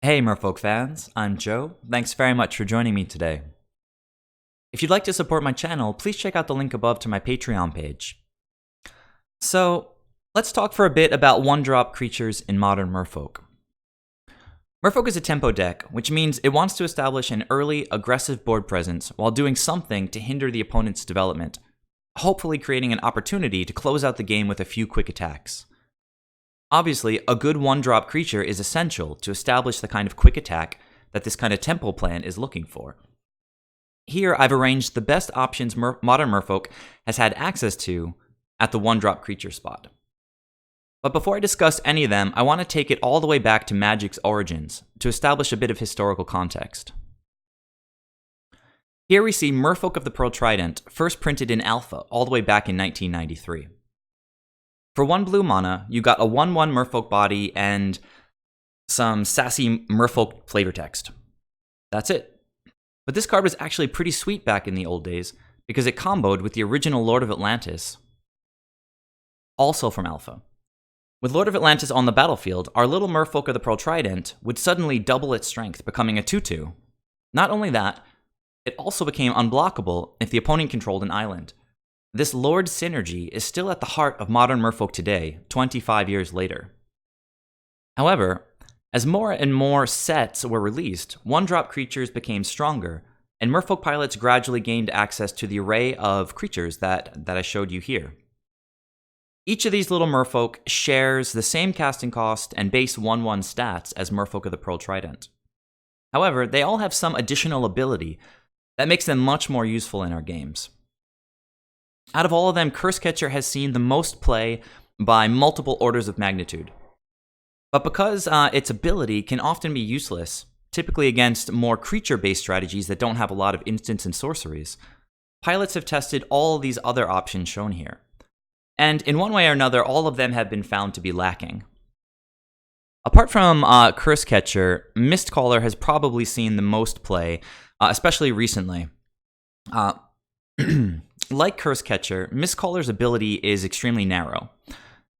Hey Merfolk fans, I'm Joe. Thanks very much for joining me today. If you'd like to support my channel, please check out the link above to my Patreon page. So, let's talk for a bit about one-drop creatures in modern Merfolk. Merfolk is a tempo deck, which means it wants to establish an early, aggressive board presence while doing something to hinder the opponent's development, hopefully creating an opportunity to close out the game with a few quick attacks. Obviously, a good one-drop creature is essential to establish the kind of quick attack that this kind of tempo plan is looking for. Here, I've arranged the best options modern Merfolk has had access to at the one-drop creature spot. But before I discuss any of them, I want to take it all the way back to Magic's origins to establish a bit of historical context. Here we see Merfolk of the Pearl Trident, first printed in Alpha all the way back in 1993. For 1 blue mana, you got a 1/1 Merfolk body and some sassy Merfolk flavor text. That's it. But this card was actually pretty sweet back in the old days because it comboed with the original Lord of Atlantis, also from Alpha. With Lord of Atlantis on the battlefield, our little Merfolk of the Pearl Trident would suddenly double its strength, becoming a 2/2. Not only that, it also became unblockable if the opponent controlled an island. This Lord synergy is still at the heart of modern Merfolk today, 25 years later. However, as more and more sets were released, one-drop creatures became stronger, and Merfolk pilots gradually gained access to the array of creatures that I showed you here. Each of these little Merfolk shares the same casting cost and base 1/1 stats as Merfolk of the Pearl Trident. However, they all have some additional ability that makes them much more useful in our games. Out of all of them, Cursecatcher has seen the most play by multiple orders of magnitude. But because its ability can often be useless, typically against more creature-based strategies that don't have a lot of instants and sorceries, pilots have tested all of these other options shown here. And in one way or another, all of them have been found to be lacking. Apart from Cursecatcher, Mistcaller has probably seen the most play, especially recently. Like Cursecatcher, Mistcaller's ability is extremely narrow.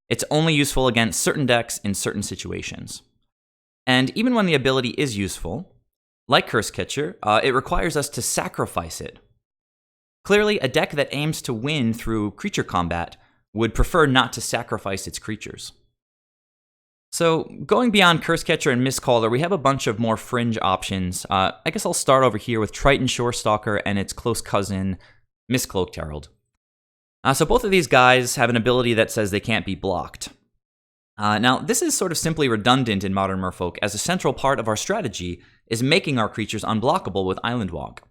It's only useful against certain decks in certain situations. And even when the ability is useful, like Cursecatcher, it requires us to sacrifice it. Clearly, a deck that aims to win through creature combat would prefer not to sacrifice its creatures. So, going beyond Cursecatcher and Mistcaller, we have a bunch of more fringe options. I guess I'll start over here with Triton Shorestalker and its close cousin, Mistcloaked Herald. So both of these guys have an ability that says they can't be blocked. Now, this is sort of simply redundant in modern Merfolk, as a central part of our strategy is making our creatures unblockable with Island Walk.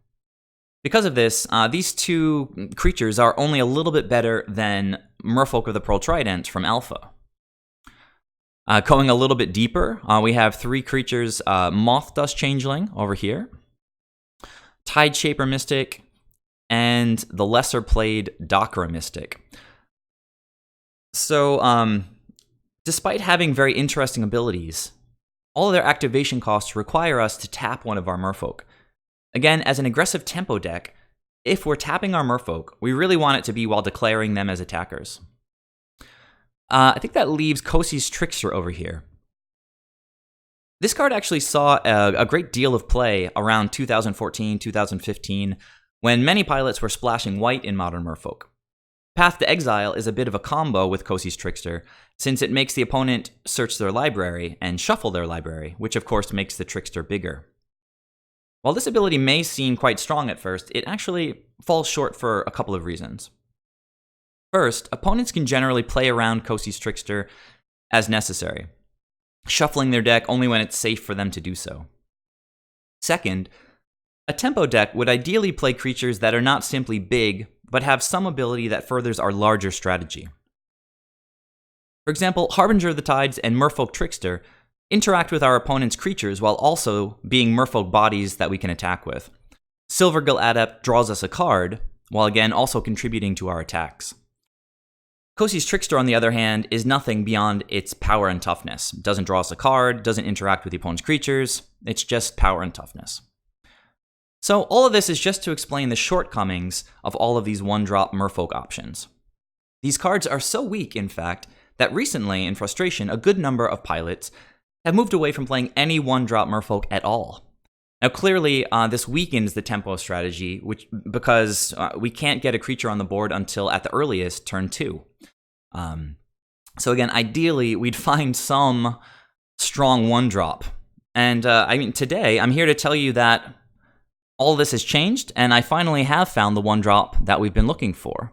Because of this, these two creatures are only a little bit better than Merfolk of the Pearl Trident from Alpha. Going a little bit deeper, we have 3 creatures, Moth Dust Changeling over here, Tide Shaper Mystic, and the lesser played Dakra Mystic. So, despite having very interesting abilities, all of their activation costs require us to tap one of our Merfolk. Again, as an aggressive tempo deck, if we're tapping our Merfolk, we really want it to be while declaring them as attackers. I think that leaves Kosi's Trickster over here. This card actually saw a great deal of play around 2014, 2015, when many pilots were splashing white in modern Merfolk. Path to Exile is a bit of a combo with Kosi's Trickster, since it makes the opponent search their library and shuffle their library, which of course makes the Trickster bigger. While this ability may seem quite strong at first, it actually falls short for a couple of reasons. First, opponents can generally play around Kosi's Trickster as necessary, shuffling their deck only when it's safe for them to do so. Second, a tempo deck would ideally play creatures that are not simply big, but have some ability that furthers our larger strategy. For example, Harbinger of the Tides and Merfolk Trickster interact with our opponent's creatures while also being Merfolk bodies that we can attack with. Silvergill Adept draws us a card, while again also contributing to our attacks. Kosi's Trickster, on the other hand, is nothing beyond its power and toughness. It doesn't draw us a card, doesn't interact with the opponent's creatures, it's just power and toughness. So all of this is just to explain the shortcomings of all of these one-drop Merfolk options. These cards are so weak, in fact, that recently, in frustration, a good number of pilots have moved away from playing any one-drop Merfolk at all. Now, clearly, this weakens the tempo strategy, because we can't get a creature on the board until, at the earliest, turn 2. So again, ideally, we'd find some strong one-drop. And today, I'm here to tell you that all this has changed, and I finally have found the one-drop that we've been looking for.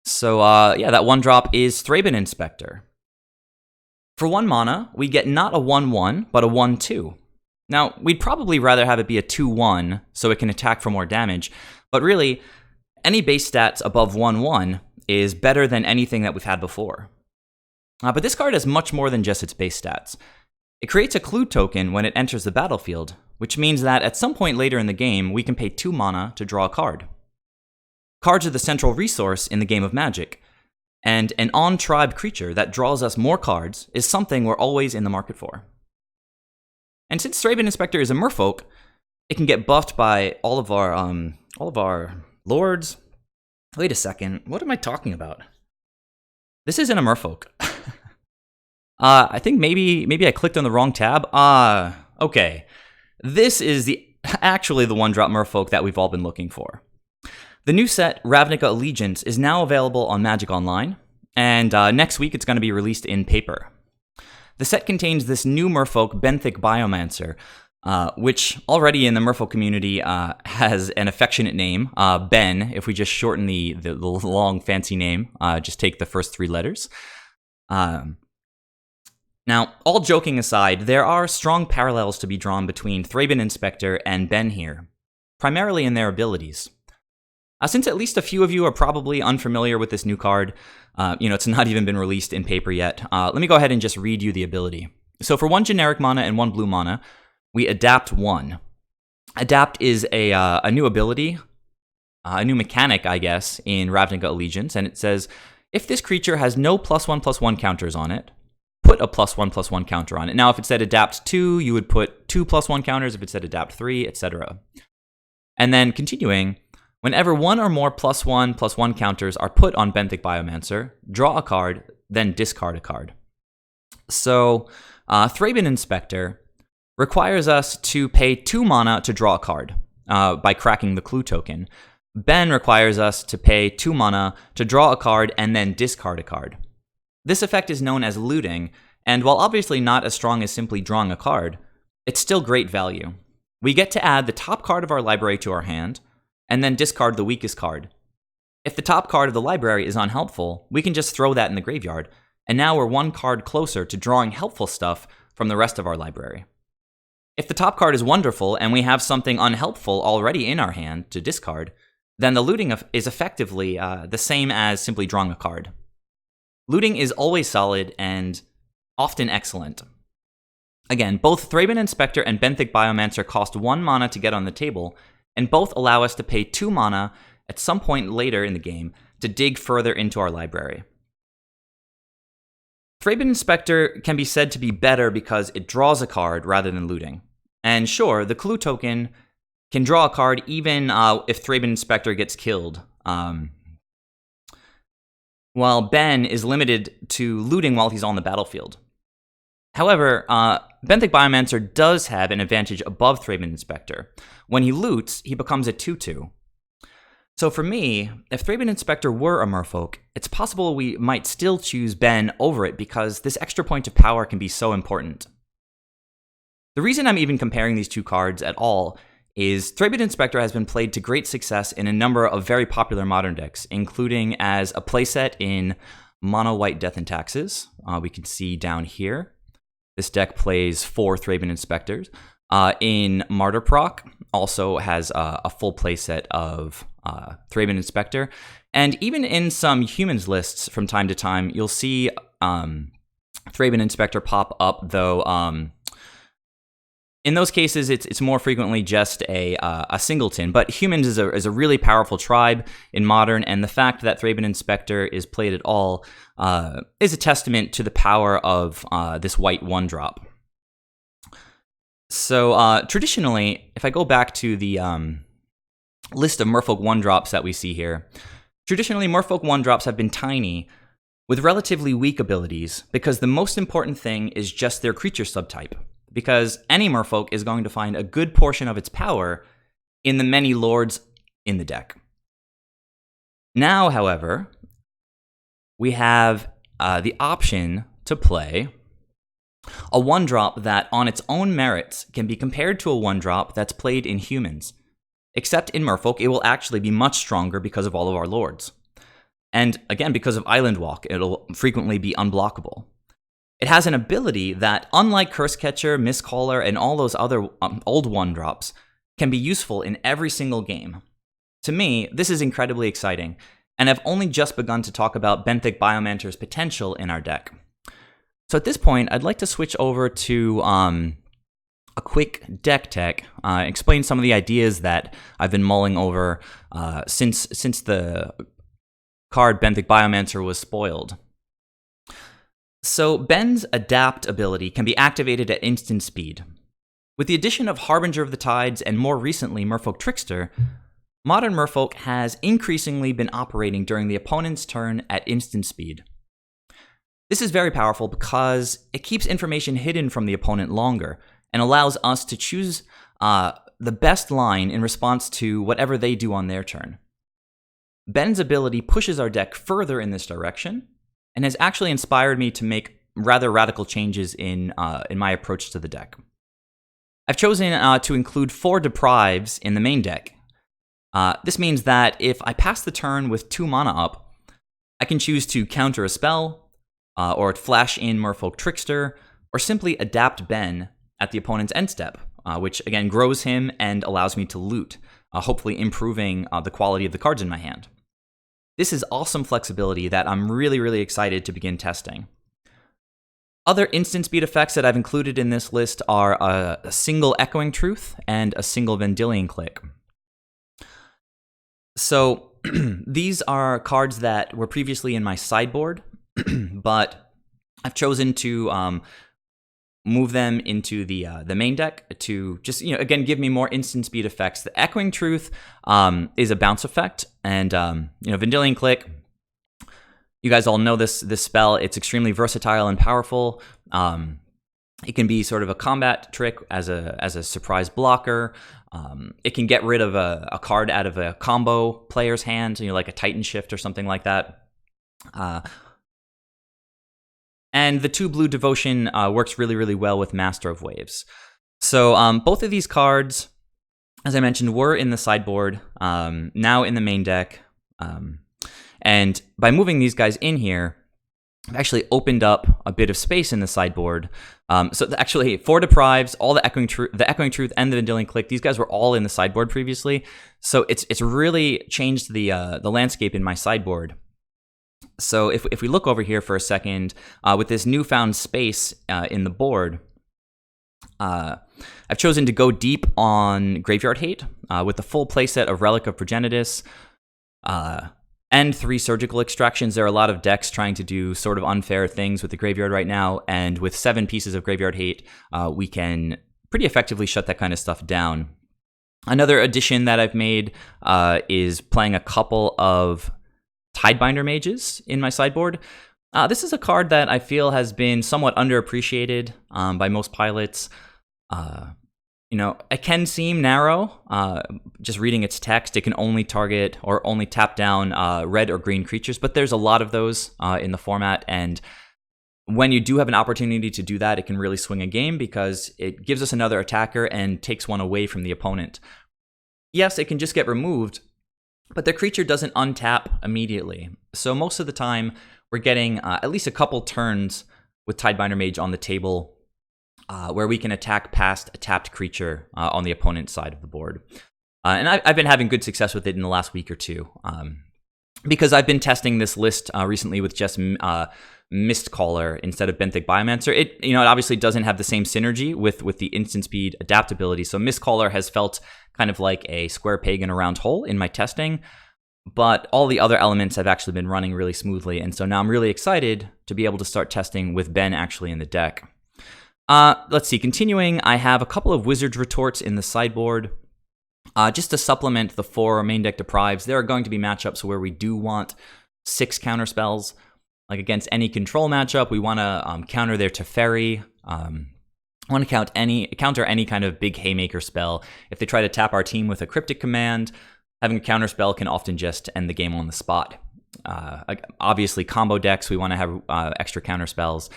So, that one-drop is Thraben Inspector. For 1 mana, we get not a 1/1, but a 1/2. Now, we'd probably rather have it be a 2/1, so it can attack for more damage, but really, any base stats above 1/1 is better than anything that we've had before. But this card has much more than just its base stats. It creates a clue token when it enters the battlefield, which means that at some point later in the game, we can pay 2 mana to draw a card. Cards are the central resource in the game of Magic, and an on-tribe creature that draws us more cards is something we're always in the market for. And since Thraben Inspector is a Merfolk, it can get buffed by all of our lords. Wait a second, what am I talking about? This isn't a Merfolk. I think maybe I clicked on the wrong tab. Okay. This is actually the one-drop Merfolk that we've all been looking for. The new set, Ravnica Allegiance, is now available on Magic Online, and next week it's going to be released in paper. The set contains this new Merfolk, Benthic Biomancer, which already in the Merfolk community has an affectionate name, Ben. If we just shorten the long fancy name, just take the first 3 letters. Now, all joking aside, there are strong parallels to be drawn between Thraben Inspector and Ben here, primarily in their abilities. Since at least a few of you are probably unfamiliar with this new card, it's not even been released in paper yet, let me go ahead and just read you the ability. So for 1 generic mana and 1 blue mana, we adapt 1. Adapt is a new ability, a new mechanic, I guess, in Ravnica Allegiance, and it says, if this creature has no +1/+1 counters on it, put a +1/+1 counter on it. Now, if it said adapt 2, you would put 2 +1 counters. If it said adapt 3, etc. And then continuing, whenever 1 or more +1/+1 counters are put on Benthic Biomancer, draw a card, then discard a card. So, Thraben Inspector requires us to pay 2 mana to draw a card by cracking the clue token. Ben requires us to pay 2 mana to draw a card and then discard a card. This effect is known as looting, and while obviously not as strong as simply drawing a card, it's still great value. We get to add the top card of our library to our hand, and then discard the weakest card. If the top card of the library is unhelpful, we can just throw that in the graveyard, and now we're 1 card closer to drawing helpful stuff from the rest of our library. If the top card is wonderful and we have something unhelpful already in our hand to discard, then the looting is effectively the same as simply drawing a card. Looting is always solid and often excellent. Again, both Thraben Inspector and Benthic Biomancer cost 1 mana to get on the table, and both allow us to pay 2 mana at some point later in the game to dig further into our library. Thraben Inspector can be said to be better because it draws a card rather than looting. And sure, the clue token can draw a card even if Thraben Inspector gets killed, while Ben is limited to looting while he's on the battlefield. However, Benthic Biomancer does have an advantage above Thraben Inspector. When he loots, he becomes a 2/2. So for me, if Thraben Inspector were a Merfolk, it's possible we might still choose Ben over it because this extra point of power can be so important. The reason I'm even comparing these 2 cards at all is Thraben Inspector has been played to great success in a number of very popular modern decks, including as a playset in Mono White Death and Taxes. We can see down here. This deck plays 4 Thraben Inspectors. In Martyr Proc, also has a full playset of Thraben Inspector. And even in some humans lists from time to time, you'll see Thraben Inspector pop up, though in those cases, it's more frequently just a singleton. But humans is a really powerful tribe in Modern, and the fact that Thraben Inspector is played at all is a testament to the power of this white 1-drop. So traditionally, if I go back to the list of Merfolk 1-drops that we see here, traditionally Merfolk 1-drops have been tiny, with relatively weak abilities, because the most important thing is just their creature subtype, because any Merfolk is going to find a good portion of its power in the many lords in the deck. Now, however, we have the option to play a 1-drop that on its own merits can be compared to a 1-drop that's played in humans. Except in Merfolk, it will actually be much stronger because of all of our lords. And again, because of Island Walk, it'll frequently be unblockable. It has an ability that, unlike Cursecatcher, Mistcaller, and all those other old 1-drops, can be useful in every single game. To me, this is incredibly exciting, and I've only just begun to talk about Benthic Biomancer's potential in our deck. So at this point, I'd like to switch over to a quick deck tech, explain some of the ideas that I've been mulling over since the card Benthic Biomancer was spoiled. So Ben's Adapt ability can be activated at instant speed. With the addition of Harbinger of the Tides and more recently Merfolk Trickster, modern Merfolk has increasingly been operating during the opponent's turn at instant speed. This is very powerful because it keeps information hidden from the opponent longer and allows us to choose the best line in response to whatever they do on their turn. Ben's ability pushes our deck further in this direction and has actually inspired me to make rather radical changes in my approach to the deck. I've chosen to include 4 Deprives in the main deck. This means that if I pass the turn with 2 mana up, I can choose to counter a spell, or flash in Merfolk Trickster, or simply adapt Ben at the opponent's end step, which again grows him and allows me to loot, hopefully improving the quality of the cards in my hand. This is awesome flexibility that I'm really, really excited to begin testing. Other instant speed effects that I've included in this list are a single Echoing Truth and a single Vendilion Clique. So these are cards that were previously in my sideboard, but I've chosen to move them into the main deck to just, again, give me more instant speed effects. The Echoing Truth is a bounce effect, and Vendilion Clique, you guys all know this spell. It's extremely versatile and powerful. It can be sort of a combat trick as a surprise blocker. It can get rid of a card out of a combo player's hand, like a Titan Shift or something like that. And the 2 blue Devotion works really, really well with Master of Waves. So both of these cards, as I mentioned, were in the sideboard, now in the main deck. And by moving these guys in here, I've actually opened up a bit of space in the sideboard. So actually, 4 Deprives, all the Echoing Truth and the Vendilion Clique, these guys were all in the sideboard previously. So it's really changed the landscape in my sideboard. So if we look over here for a second, with this newfound space in the board, I've chosen to go deep on Graveyard Hate with the full playset of Relic of Progenitus and 3 Surgical Extractions. There are a lot of decks trying to do sort of unfair things with the graveyard right now, and with 7 pieces of Graveyard Hate, we can pretty effectively shut that kind of stuff down. Another addition that I've made is playing a couple of Tidebinder Mages in my sideboard. This is a card that I feel has been somewhat underappreciated by most pilots. It can seem narrow. Just reading its text, it can only target or only tap down red or green creatures, but there's a lot of those in the format, and when you do have an opportunity to do that, it can really swing a game because it gives us another attacker and takes one away from the opponent. Yes, it can just get removed, but the creature doesn't untap immediately. So most of the time, we're getting at least a couple turns with Tidebinder Mage on the table where we can attack past a tapped creature on the opponent's side of the board. And I've been having good success with it in the last week or two, because I've been testing this list recently with just Mistcaller instead of Benthic Biomancer. It obviously doesn't have the same synergy with the instant speed adaptability, so Mistcaller has felt kind of like a square peg in a round hole in my testing, but all the other elements have actually been running really smoothly, and so now I'm really excited to be able to start testing with Ben actually in the deck. Let's see, continuing, I have a couple of Wizard's Retorts in the sideboard. Just to supplement the 4 main deck Deprives, there are going to be matchups where we do want 6 counter spells. Like against any control matchup, we want to counter their Teferi. Want to counter any kind of big haymaker spell. If they try to tap our team with a cryptic command, having a counter spell can often just end the game on the spot. Obviously, combo decks, we want to have extra counter spells,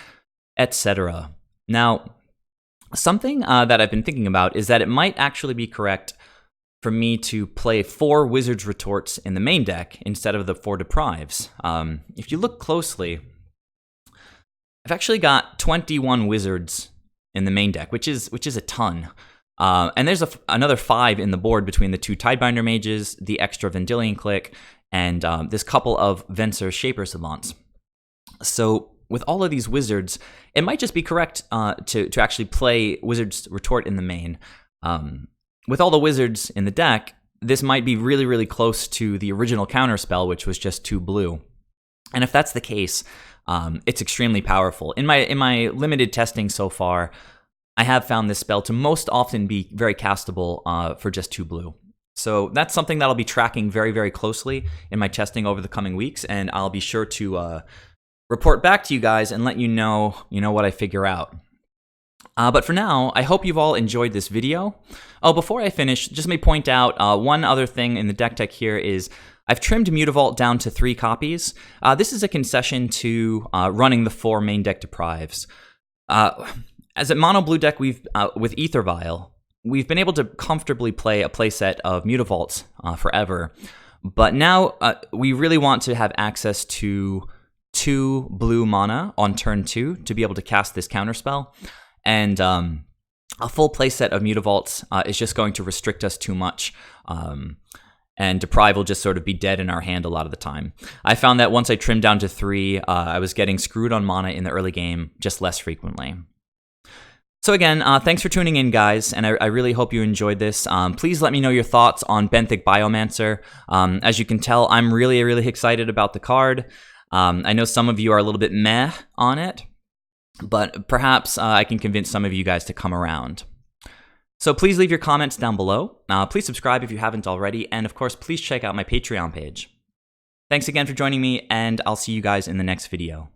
etc. Now, something that I've been thinking about is that it might actually be correct for me to play 4 Wizard's Retorts in the main deck instead of the 4 Deprives. If you look closely, I've actually got 21 Wizards in the main deck, which is a ton. And there's another 5 in the board between the 2 Tidebinder Mages, the extra Vendilion Clique, and this couple of Venser Shaper Savants. So with all of these wizards, it might just be correct to actually play Wizard's Retort in the main. With all the wizards in the deck, this might be really, really close to the original counterspell, which was just 2 blue. And if that's the case, it's extremely powerful. In my limited testing so far, I have found this spell to most often be very castable for just 2 blue. So that's something that I'll be tracking very, very closely in my testing over the coming weeks, and I'll be sure to report back to you guys and let you know what I figure out. But for now, I hope you've all enjoyed this video. Oh, before I finish, just let me point out one other thing in the deck tech here is I've trimmed Mutavault down to 3 copies. This is a concession to running the 4 main deck Deprives. As a mono blue deck, with AEther Vial, we've been able to comfortably play a playset of Mutavaults forever. But now we really want to have access to 2 blue mana on turn 2 to be able to cast this counterspell. And a full playset of Mutavaults is just going to restrict us too much. And Deprive will just sort of be dead in our hand a lot of the time. I found that once I trimmed down to 3, I was getting screwed on mana in the early game just less frequently. So again, thanks for tuning in, guys, and I really hope you enjoyed this. Please let me know your thoughts on Benthic Biomancer. As you can tell, I'm really, really excited about the card. I know some of you are a little bit meh on it, but perhaps I can convince some of you guys to come around. So please leave your comments down below. Please subscribe if you haven't already, and of course, please check out my Patreon page. Thanks again for joining me, and I'll see you guys in the next video.